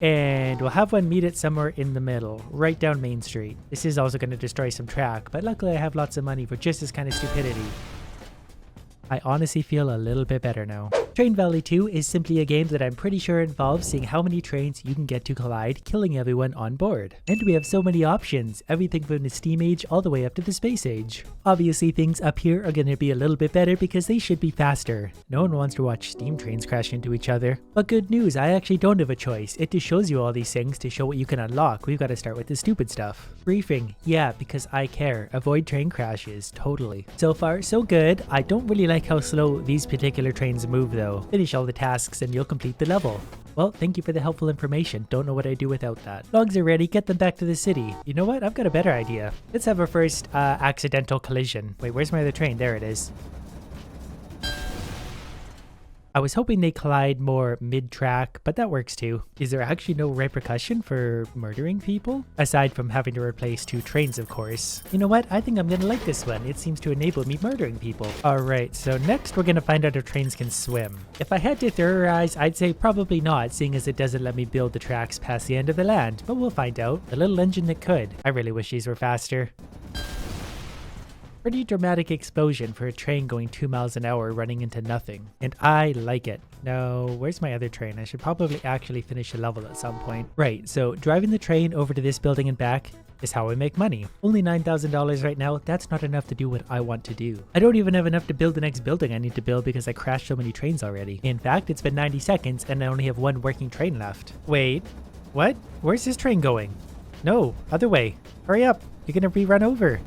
And we'll have one meet it somewhere in the middle, right down Main Street. This is also going to destroy some track, but luckily I have lots of money for just this kind of stupidity. I honestly feel a little bit better now. Train Valley 2 is simply a game that I'm pretty sure involves seeing how many trains you can get to collide, killing everyone on board. And we have so many options, everything from the Steam Age all the way up to the Space Age. Obviously things up here are going to be a little bit better because they should be faster. No one wants to watch steam trains crash into each other. But good news, I actually don't have a choice. It just shows you all these things to show what you can unlock. We've got to start with the stupid stuff. Briefing, yeah, because I care. Avoid train crashes, totally. So far, so good. I don't really like how slow these particular trains move though. Finish all the tasks and you'll complete the level. Well, thank you for the helpful information. Don't know what I'd do without that. Logs are ready, get them back to the city. You know what? I've got a better idea. Let's have our first accidental collision. Wait, where's my other train? There it is. I was hoping they collide more mid-track, but that works too. Is there actually no repercussion for murdering people? Aside from having to replace 2 trains, of course. You know what? I think I'm gonna like this one. It seems to enable me murdering people. Alright, so next we're gonna find out if trains can swim. If I had to theorize, I'd say probably not, seeing as it doesn't let me build the tracks past the end of the land, but we'll find out. The little engine that could. I really wish these were faster. Pretty dramatic explosion for a train going 2 miles an hour running into nothing. And I like it. No, where's my other train? I should probably actually finish a level at some point. Right, so driving the train over to this building and back is how I make money. Only $9,000 right now, that's not enough to do what I want to do. I don't even have enough to build the next building I need to build because I crashed so many trains already. In fact, it's been 90 seconds and I only have 1 working train left. Wait, what? Where's this train going? No, other way. Hurry up, you're gonna be run over.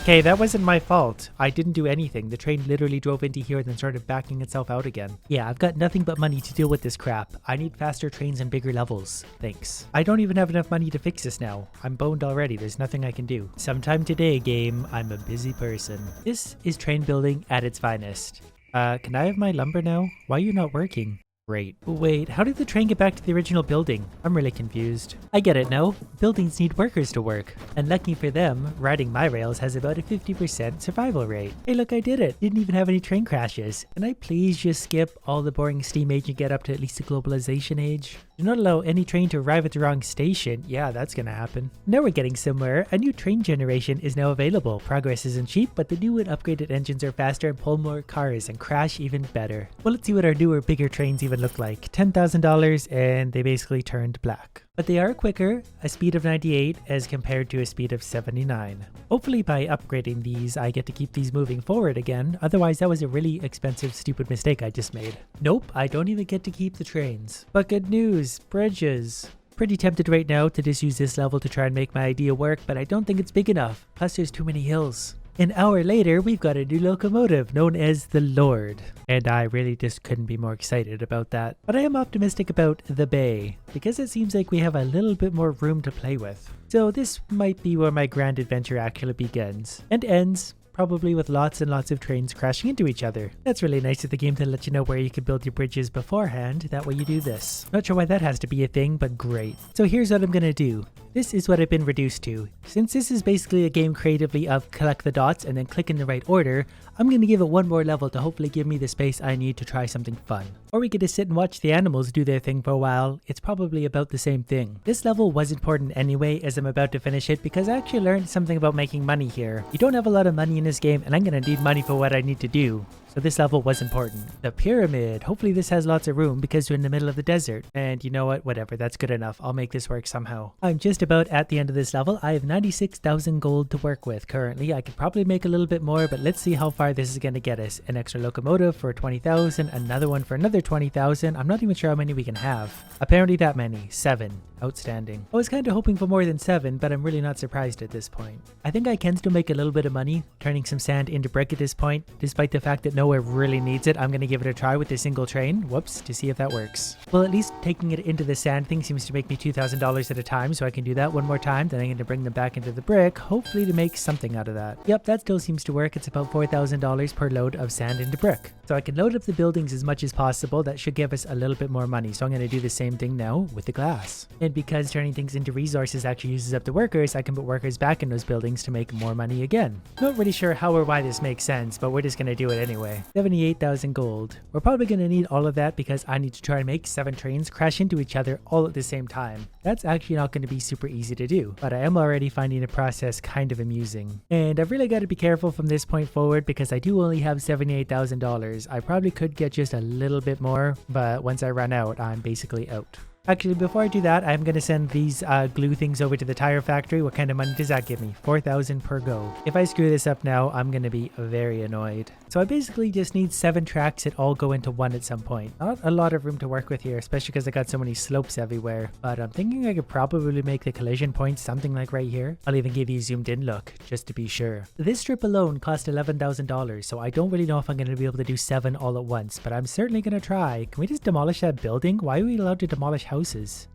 Okay, that wasn't my fault. I didn't do anything. The train literally drove into here and then started backing itself out again. Yeah, I've got nothing but money to deal with this crap. I need faster trains and bigger levels. Thanks. I don't even have enough money to fix this now. I'm boned already. There's nothing I can do. Sometime today, game. I'm a busy person. This is train building at its finest. Can I have my lumber now? Why are you not working? Great. Wait, how did the train get back to the original building? I'm really confused. I get it now. Buildings need workers to work. And lucky for them, riding my rails has about a 50% survival rate. Hey look, I did it. Didn't even have any train crashes. Can I please just skip all the boring steam age and get up to at least the globalization age? Do not allow any train to arrive at the wrong station. Yeah, that's gonna happen. Now we're getting somewhere. A new train generation is now available. Progress isn't cheap, but the new and upgraded engines are faster and pull more cars and crash even better. Well, let's see what our newer, bigger trains even look like. $10,000 and they basically turned black. But they are quicker, a speed of 98 as compared to a speed of 79. Hopefully by upgrading these, I get to keep these moving forward again. Otherwise, that was a really expensive, stupid mistake I just made. Nope, I don't even get to keep the trains. But good news, bridges. Pretty tempted right now to just use this level to try and make my idea work, but I don't think it's big enough. Plus there's too many hills. An hour later, we've got a new locomotive known as the Lord. And I really just couldn't be more excited about that. But I am optimistic about the bay, because it seems like we have a little bit more room to play with. So this might be where my grand adventure actually begins and ends. Probably with lots and lots of trains crashing into each other. That's really nice of the game to let you know where you can build your bridges beforehand, that way you do this. Not sure why that has to be a thing, but great. So here's what I'm gonna do. This is what I've been reduced to. Since this is basically a game creatively of collect the dots and then click in the right order, I'm gonna give it 1 more level to hopefully give me the space I need to try something fun. Or we could just sit and watch the animals do their thing for a while. It's probably about the same thing. This level was important anyway as I'm about to finish it because I actually learned something about making money here. You don't have a lot of money in this game and I'm gonna need money for what I need to do. So this level was important. The pyramid. Hopefully this has lots of room because we're in the middle of the desert. And you know what? Whatever. That's good enough. I'll make this work somehow. I'm just about at the end of this level. I have 96,000 gold to work with currently. I could probably make a little bit more, but let's see how far this is going to get us. An extra locomotive for 20,000. Another one for another 20,000. I'm not even sure how many we can have. Apparently that many. 7. Outstanding. I was kind of hoping for more than 7, but I'm really not surprised at this point. I think I can still make a little bit of money turning some sand into brick at this point, despite the fact that nowhere really needs it. I'm going to give it a try with a single train, whoops, to see if that works. Well, at least taking it into the sand thing seems to make me $2,000 at a time, so I can do that 1 more time, then I'm going to bring them back into the brick, hopefully to make something out of that. Yep, that still seems to work. It's about $4,000 per load of sand into brick. So I can load up the buildings as much as possible. That should give us a little bit more money, so I'm going to do the same thing now with the glass. And because turning things into resources actually uses up the workers, I can put workers back in those buildings to make more money again. Not really sure how or why this makes sense, but we're just going to do it anyway. Okay, 78,000 gold. We're probably going to need all of that because I need to try and make 7 trains crash into each other all at the same time. That's actually not going to be super easy to do, but I am already finding the process kind of amusing. And I've really got to be careful from this point forward because I do only have $78,000. I probably could get just a little bit more, but once I run out, I'm basically out. Actually, before I do that, I'm going to send these glue things over to the tire factory. What kind of money does that give me? 4,000 per go. If I screw this up now, I'm going to be very annoyed. So I basically just need 7 tracks that all go into one at some point. Not a lot of room to work with here, especially because I got so many slopes everywhere. But I'm thinking I could probably make the collision point something like right here. I'll even give you a zoomed in look, just to be sure. This strip alone cost $11,000, so I don't really know if I'm going to be able to do 7 all at once, but I'm certainly going to try. Can we just demolish that building? Why are we allowed to demolish houses?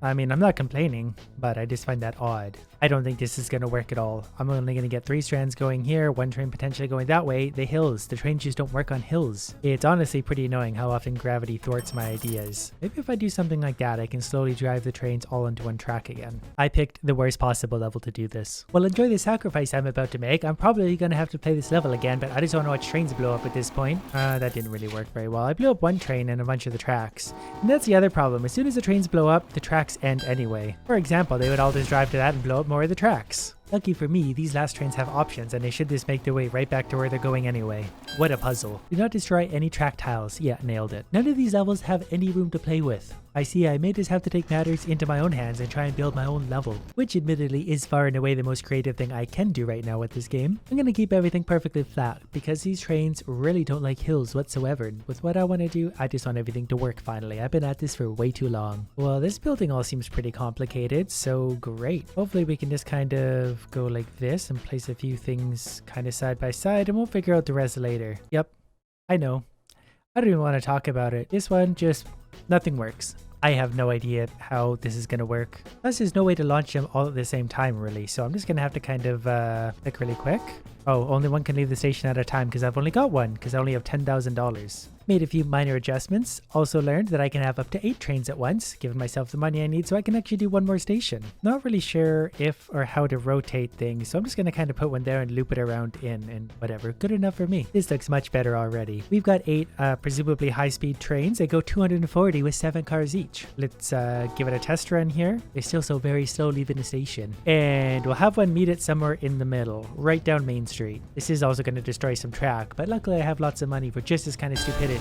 I mean, I'm not complaining, but I just find that odd. I don't think this is going to work at all. I'm only going to get 3 strands going here, 1 train potentially going that way. The hills. The trains just don't work on hills. It's honestly pretty annoying how often gravity thwarts my ideas. Maybe if I do something like that, I can slowly drive the trains all into one track again. I picked the worst possible level to do this. Well, enjoy the sacrifice I'm about to make. I'm probably going to have to play this level again, but I just don't know which trains blow up at this point. That didn't really work very well. I blew up 1 train and a bunch of the tracks. And that's the other problem. As soon as the trains blow up, the tracks end anyway. For example, they would all just drive to that and blow up more of the tracks. Lucky for me, these last trains have options and they should just make their way right back to where they're going anyway. What a puzzle. Do not destroy any track tiles. Yeah, nailed it. None of these levels have any room to play with. I see I may just have to take matters into my own hands and try and build my own level, which admittedly is far and away the most creative thing I can do right now with this game. I'm gonna keep everything perfectly flat because these trains really don't like hills whatsoever. With what I want to do, I just want everything to work finally. I've been at this for way too long. Well, this building all seems pretty complicated, so great. Hopefully we can just kind of go like this and place a few things kind of side by side and we'll figure out the rest later. Yep, I know. I don't even want to talk about it. This one just, nothing works. I have no idea how this is going to work. Plus there's no way to launch them all at the same time really, so I'm just going to have to kind of pick really quick. Oh, only one can leave the station at a time because I've only got one because I only have $10,000. Made a few minor adjustments. Also learned that I can have up to 8 trains at once, giving myself the money I need so I can actually do 1 more station. Not really sure if or how to rotate things, so I'm just going to kind of put one there and loop it around in and whatever. Good enough for me. This looks much better already. We've got 8 presumably high-speed trains. They go 240 with 7 cars each. Let's give it a test run here. They still so very slow leaving the station. And we'll have one meet it somewhere in the middle, right down Main Street. This is also going to destroy some track, but luckily I have lots of money for just this kind of stupidity.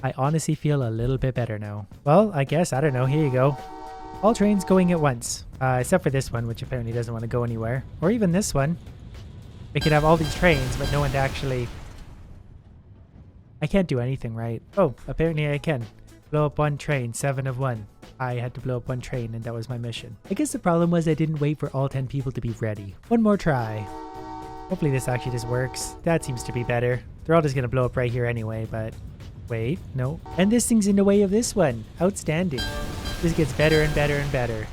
I honestly feel a little bit better now. Well, I guess, I don't know, here you go. All trains going at once, except for this one, which apparently doesn't want to go anywhere. Or even this one. We could have all these trains, but no one to actually... I can't do anything, right? Oh, apparently I can. Blow up 1 train, 7 of 1. I had to blow up 1 train and that was my mission. I guess the problem was I didn't wait for all 10 people to be ready. 1 more try. Hopefully this actually just works. That seems to be better. They're all just gonna blow up right here anyway, but... Wait, no. And this thing's in the way of this one. Outstanding. This gets better and better and better.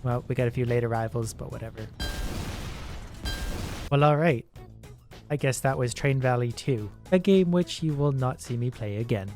Well, we got a few late arrivals, but whatever. Well, alright. I guess that was Train Valley 2. A game which you will not see me play again.